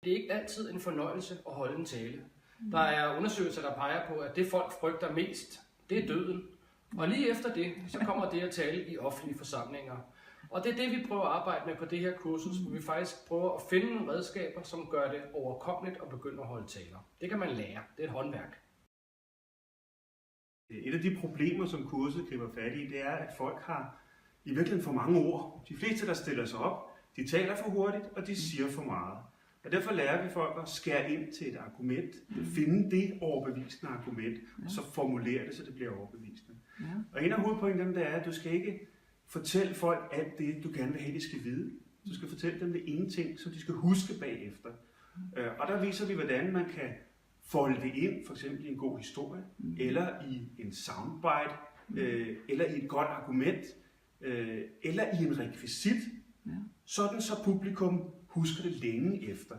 Det er ikke altid en fornøjelse at holde en tale. Der er undersøgelser, der peger på, at det folk frygter mest, det er døden. Og lige efter det, så kommer det at tale i offentlige forsamlinger. Og det er det, vi prøver at arbejde med på det her kursus, hvor vi faktisk prøver at finde nogle redskaber, som gør det overkommeligt at begynde at holde taler. Det kan man lære. Det er et håndværk. Et af de problemer, som kurset griber fat i, det er, at folk har i virkeligheden for mange ord. De fleste, der stiller sig op, de taler for hurtigt, og de siger for meget. Og derfor lærer vi folk at skære ind til et argument, finde det overbevisende argument, og så formulere det, så det bliver overbevisende. Og en af hovedpointerne, det er, at du skal ikke fortælle folk alt det, du gerne vil have, de skal vide. Du skal fortælle dem det ene ting, som de skal huske bagefter. Og der viser vi, hvordan man kan folde det ind, for eksempel i en god historie, eller i en soundbite, eller i et godt argument, eller i en rekvisit, sådan så publikum husker det længe efter.